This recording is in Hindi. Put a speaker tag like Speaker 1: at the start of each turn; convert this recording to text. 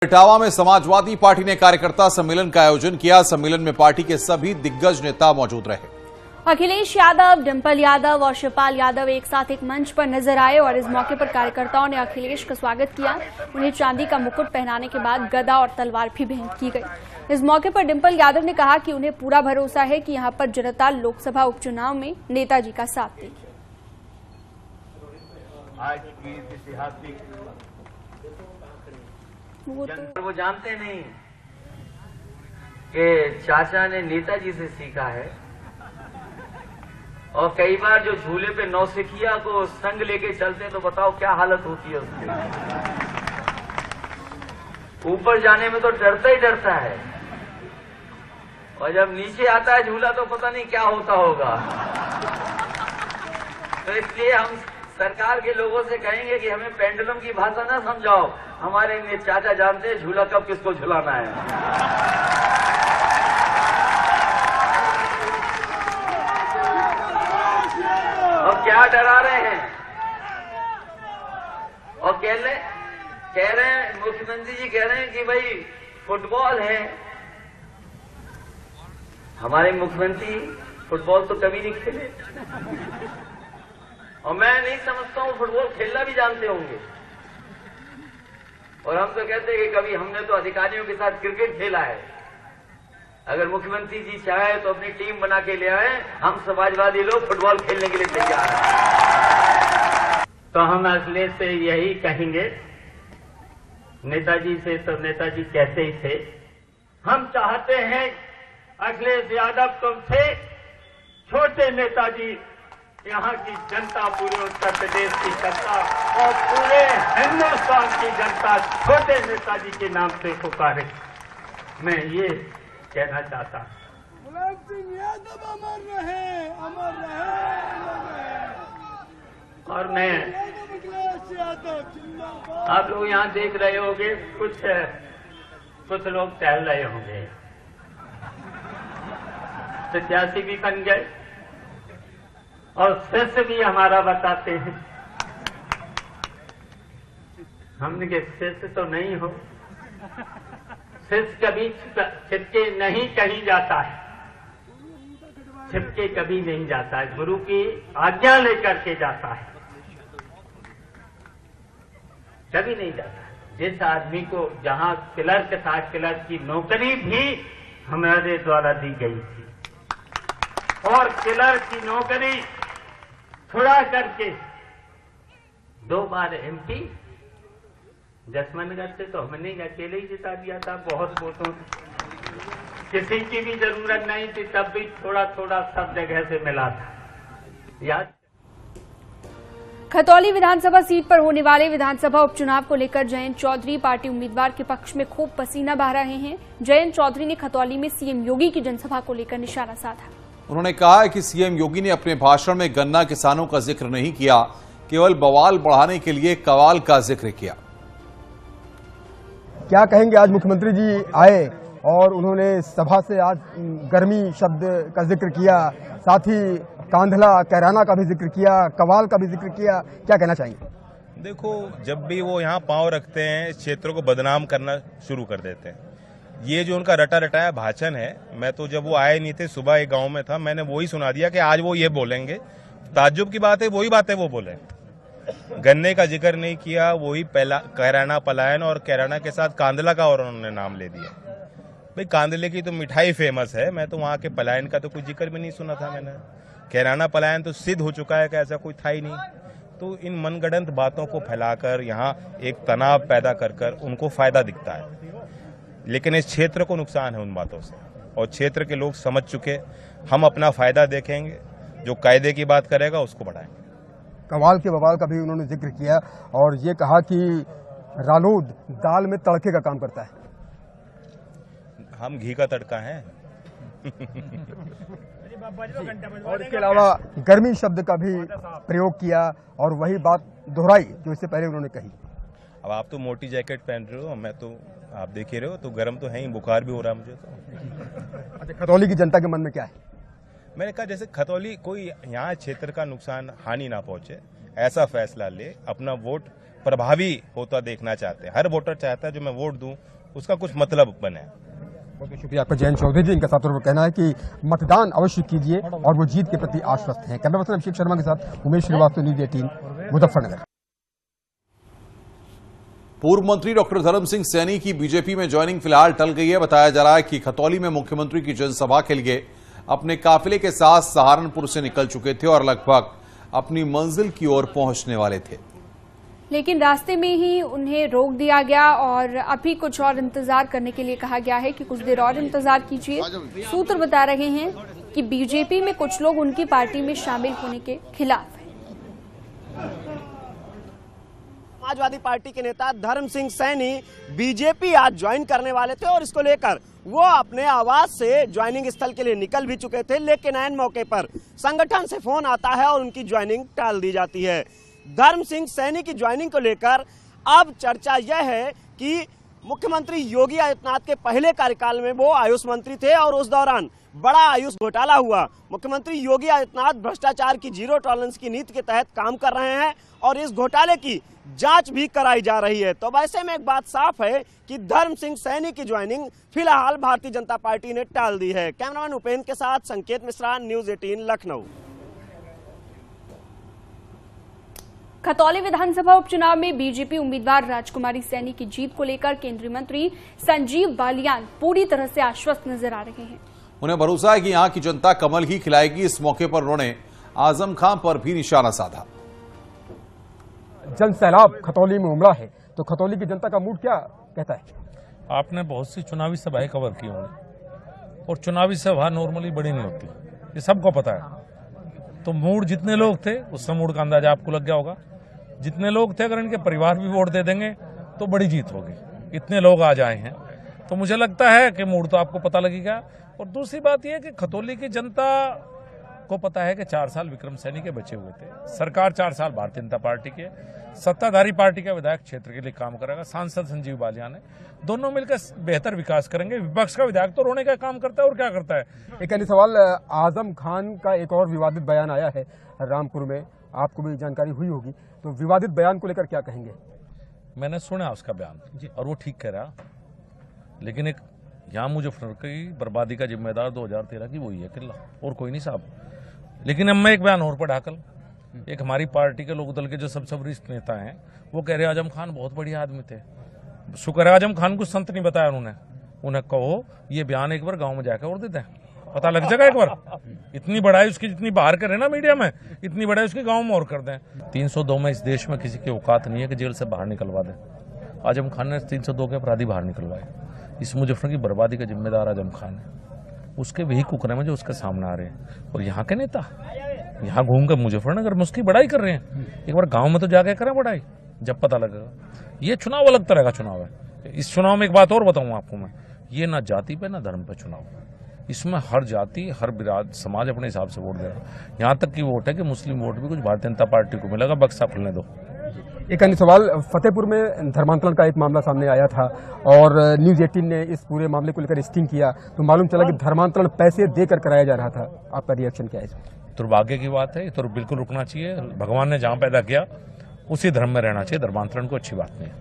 Speaker 1: इटावा में समाजवादी पार्टी ने कार्यकर्ता सम्मेलन का आयोजन किया। सम्मेलन में पार्टी के सभी दिग्गज नेता मौजूद रहे।
Speaker 2: अखिलेश यादव, डिंपल यादव और शिवपाल यादव एक साथ एक मंच पर नजर आए और इस मौके पर कार्यकर्ताओं ने अखिलेश का स्वागत किया। उन्हें चांदी का मुकुट पहनाने के बाद गदा और तलवार भी भेंट की गई। इस मौके पर डिंपल यादव ने कहा कि उन्हें पूरा भरोसा है कि यहां पर जनता लोकसभा उपचुनाव में नेताजी का साथ देगी।
Speaker 3: वो जानते नहीं कि चाचा ने नेताजी से सीखा है। और कई बार जो झूले पे नौसिखिया को संग लेके चलते हैं तो बताओ क्या हालत होती है उसकी। ऊपर जाने में तो डरता ही डरता है और जब नीचे आता है झूला तो पता नहीं क्या होता होगा। तो इसलिए हम सरकार के लोगों से कहेंगे कि हमें पेंडुलम की भाषा ना समझाओ। हमारे चाचा जानते हैं झूला कब किसको झुलाना है। और क्या डरा रहे हैं और कह रहे हैं मुख्यमंत्री जी कह रहे हैं कि भाई फुटबॉल है। हमारे मुख्यमंत्री फुटबॉल तो कभी नहीं खेले और मैं नहीं समझता हूं फुटबॉल खेलना भी जानते होंगे। और हम तो कहते हैं कि कभी हमने तो अधिकारियों के साथ क्रिकेट खेला है। अगर मुख्यमंत्री जी चाहे तो अपनी टीम बना के ले आए। हम समाजवादी लोग फुटबॉल खेलने के लिए तैयार हैं।
Speaker 4: तो हम अखिलेश से यही कहेंगे, नेताजी से तो नेताजी कहते ही थे, हम चाहते हैं अखिलेश यादव तुमसे छोटे नेताजी, यहाँ की जनता, पूरे उत्तर प्रदेश की जनता और पूरे हिंदुस्तान की जनता छोटे नेताजी के नाम से पुकारे। मैं ये कहना चाहता हूं।
Speaker 5: मुलायम सिंह यादव अमर रहे, अमर रहे, अमर रहे।
Speaker 4: और मैं
Speaker 5: अखिलेश यादव जिंदाबाद।
Speaker 4: आप लोग यहाँ देख रहे होंगे, कुछ लोग टहल रहे होंगे, प्रत्याशी भी बन गए और शिष्य भी हमारा बताते हैं। हमने के शिष्य तो नहीं हो, शिष्य कभी छिपके नहीं कहीं जाता है, छिपके कभी नहीं जाता है, गुरु की आज्ञा लेकर के जाता है, कभी नहीं जाता है। जिस आदमी को जहां क्लर्क था, क्लर्क की नौकरी भी हमारे द्वारा दी गई थी और क्लर्क की नौकरी छुड़ा करके 2 बार MP जसमनगर से तो हमने अकेले ही जिता दिया था बहुत वोटों से। किसी की भी जरूरत नहीं थी, तब भी थोड़ा थोड़ा सब जगह से मिला था। याद
Speaker 2: खतौली विधानसभा सीट पर होने वाले विधानसभा उपचुनाव को लेकर जयंत चौधरी पार्टी उम्मीदवार के पक्ष में खूब पसीना बहा रहे हैं। जयंत चौधरी ने खतौली में सीएम योगी की जनसभा को लेकर निशाना साधा।
Speaker 1: उन्होंने कहा है कि सीएम योगी ने अपने भाषण में गन्ना किसानों का जिक्र नहीं किया, केवल बवाल बढ़ाने के लिए कवाल का जिक्र किया।
Speaker 6: क्या कहेंगे, आज मुख्यमंत्री जी आए और उन्होंने सभा से आज गर्मी शब्द का जिक्र किया, साथ ही कांधला कैराना का भी जिक्र किया, कवाल का भी जिक्र किया, क्या कहना चाहेंगे?
Speaker 7: देखो, जब भी वो यहाँ पांव रखते हैं इस क्षेत्र को बदनाम करना शुरू कर देते हैं। ये जो उनका रटा रटाया भाषण है, मैं तो जब वो आए नहीं थे, सुबह एक गांव में था, मैंने वही सुना दिया कि आज वो ये बोलेंगे। ताज्जुब की बात है, वही बातें वो बोले। गन्ने का जिक्र नहीं किया, वही कैराना पलायन और कैराना के साथ कांदला का और उन्होंने नाम ले दिया। भाई कांदले की तो मिठाई फेमस है, मैं तो वहां के पलायन का तो कोई जिक्र भी नहीं सुना था मैंने। कैराना पलायन तो सिद्ध हो चुका है कि ऐसा कोई था ही नहीं। तो इन मनगढ़ंत बातों को फैलाकर यहाँ एक तनाव पैदा कर उनको फायदा दिखता है, लेकिन इस क्षेत्र को नुकसान है उन बातों से और क्षेत्र के लोग समझ चुके। हम अपना फायदा देखेंगे, जो कायदे की बात करेगा उसको बढ़ाएंगे।
Speaker 6: कवाल के बवाल का भी उन्होंने जिक्र किया और ये कहा कि रालोद दाल में तड़के का काम करता है।
Speaker 7: हम घी का तड़का है।
Speaker 6: और इसके अलावा गर्मी शब्द का भी प्रयोग किया और वही बात दोहराई जो इससे पहले उन्होंने कही।
Speaker 7: अब आप तो मोटी जैकेट पहन रहे हो, मैं तो आप देख ही रहे हो, तो गर्म तो है ही, बुखार भी हो रहा है मुझे तो।
Speaker 6: अच्छा, खतौली की जनता के मन में क्या है?
Speaker 7: मैंने कहा जैसे खतौली कोई यहाँ क्षेत्र का नुकसान हानि ना पहुंचे, ऐसा फैसला ले, अपना वोट प्रभावी होता देखना चाहते हैं। हर वोटर चाहता है जो मैं वोट दूं उसका कुछ मतलब बने।
Speaker 6: बहुत शुक्रिया आपका जयंत चौधरी जी। इनका साफ तौर पर कहना है कि मतदान अवश्य कीजिए और वो जीत के प्रति आश्वस्त हैं। कैमरा पर्सन अभिषेक शर्मा के साथ उमेश श्रीवास्तव, न्यूज़ 18 मुजफ्फरनगर।
Speaker 1: पूर्व मंत्री डॉक्टर धर्म सिंह सैनी की बीजेपी में ज्वाइनिंग फिलहाल टल गई है। बताया जा रहा है कि खतौली में मुख्यमंत्री की जनसभा के लिए अपने काफिले के साथ सहारनपुर से निकल चुके थे और लगभग अपनी मंजिल की ओर पहुंचने वाले थे,
Speaker 2: लेकिन रास्ते में ही उन्हें रोक दिया गया और अभी कुछ और इंतजार करने के लिए कहा गया है कि कुछ देर और इंतजार कीजिए। सूत्र बता रहे हैं कि बीजेपी में कुछ लोग उनकी पार्टी में शामिल होने के खिलाफ हैं।
Speaker 8: समाजवादी पार्टी के नेता धर्म सिंह सैनी बीजेपी आज ज्वाइन करने वाले थे और इसको लेकर वो अपने आवास से ज्वाइनिंग स्थल के लिए निकल भी चुके थे, लेकिन ऐन मौके पर संगठन से फोन आता है और उनकी ज्वाइनिंग टाल दी जाती है। धर्म सिंह सैनी की ज्वाइनिंग को लेकर अब चर्चा यह है कि मुख्यमंत्री योगी आदित्यनाथ के पहले कार्यकाल में वो आयुष मंत्री थे और उस दौरान बड़ा आयुष घोटाला हुआ। मुख्यमंत्री योगी आदित्यनाथ भ्रष्टाचार की जीरो टॉलरेंस की नीति के तहत काम कर रहे हैं और इस घोटाले की जांच भी कराई जा रही है। तो वैसे में एक बात साफ है कि धर्म सिंह सैनी की ज्वाइनिंग फिलहाल भारतीय जनता पार्टी ने टाल दी है। कैमरामैन उपेंद्र के साथ संकेत मिश्रा, न्यूज़ 18 लखनऊ।
Speaker 2: खतौली विधानसभा उपचुनाव में बीजेपी उम्मीदवार राजकुमारी सैनी की जीत को लेकर केंद्रीय मंत्री संजीव बालियान पूरी तरह से आश्वस्त नजर आ रहे हैं।
Speaker 1: उन्हें भरोसा है कि यहां की जनता कमल ही खिलाएगी। इस मौके पर उन्होंने आजम खान पर भी निशाना साधा।
Speaker 6: जन सैलाब खतौली में उमड़ा है, तो खतौली की जनता का मूड क्या कहता है?
Speaker 9: आपने बहुत सी चुनावी सभाएं कवर की होंगी और चुनावी सभा नॉर्मली बड़ी नहीं होती, ये सबको पता है। तो मूड जितने लोग थे उससे मूड का अंदाजा आपको लग गया होगा। जितने लोग थे अगर इनके परिवार भी वोट दे देंगे तो बड़ी जीत होगी। इतने लोग आज आए हैं तो मुझे लगता है कि मूड तो आपको पता लगेगा। और दूसरी बात यह है कि खतौली की जनता को पता है कि 4 साल विक्रम सैनी के बचे हुए थे, सरकार 4 साल भारतीय जनता पार्टी के सत्ताधारी पार्टी का विधायक क्षेत्र के लिए काम करेगा। सांसद संजीव बालियान है, दोनों मिलकर बेहतर विकास करेंगे। विपक्ष का विधायक तो रोने का काम करता है और क्या करता है।
Speaker 6: एक अन्य सवाल, आजम खान का एक और विवादित बयान आया है रामपुर में, आपको भी जानकारी हुई होगी, तो विवादित बयान को लेकर क्या कहेंगे?
Speaker 9: मैंने सुना उसका बयान और वो ठीक कह रहा, लेकिन एक यहाँ मुजफ्फरनगर की बर्बादी का जिम्मेदार 2013 की वही है किला, और कोई नहीं साहब। लेकिन अब मैं एक बयान और पढ़ा कल, एक हमारी पार्टी के लोकदल के जो सबसे वरिष्ठ नेता हैं वो कह रहे आजम खान बहुत बढ़िया आदमी थे। शुक्र है आजम खान को संत नहीं बताया उन्होंने। उन्हें कहो ये बयान एक बार गांव में जाकर और दे दें, पता लग जाएगा एक बार। इतनी बड़ाई उसकी जितनी बाहर करे ना मीडिया में, इतनी बड़ाई उसकी गांव में और कर दें। 302 में इस देश में किसी की औकात नहीं है कि जेल से बाहर निकलवा दें। आजम खान ने 302 के अपराधी बाहर निकलवाए। इस मुजफ्फरनगर की बर्बादी का जिम्मेदार आजम खान है, उसके वही कुकरे में जो उसके सामने आ रहे हैं। और यहाँ के नेता यहाँ घूमकर मुजफ्फरनगर में उसकी बड़ाई कर रहे हैं। एक बार गांव में तो जाके करें बड़ाई, जब पता लगेगा। ये चुनाव अलग तरह का चुनाव है। इस चुनाव में एक बात और बताऊं आपको मैं, ये ना जाति पे ना धर्म पे चुनाव, इसमें हर जाति हर बिराद समाज अपने हिसाब से वोट देगा। यहाँ तक की वोट है कि मुस्लिम वोट भी कुछ भारतीय जनता पार्टी को मिलेगा, बक्सा खुलने दो।
Speaker 6: एक अन्य सवाल, फतेहपुर में धर्मांतरण का एक मामला सामने आया था और न्यूज़ 18 ने इस पूरे मामले को लेकर स्टिंग किया, तो मालूम चला कि धर्मांतरण पैसे देकर कराया जा रहा था। आपका रिएक्शन क्या है इसमें?
Speaker 9: दुर्भाग्य की बात है, ये तो बिल्कुल रुकना चाहिए। भगवान ने जहां पैदा किया उसी धर्म में रहना चाहिए। धर्मांतरण को अच्छी बात नहीं है।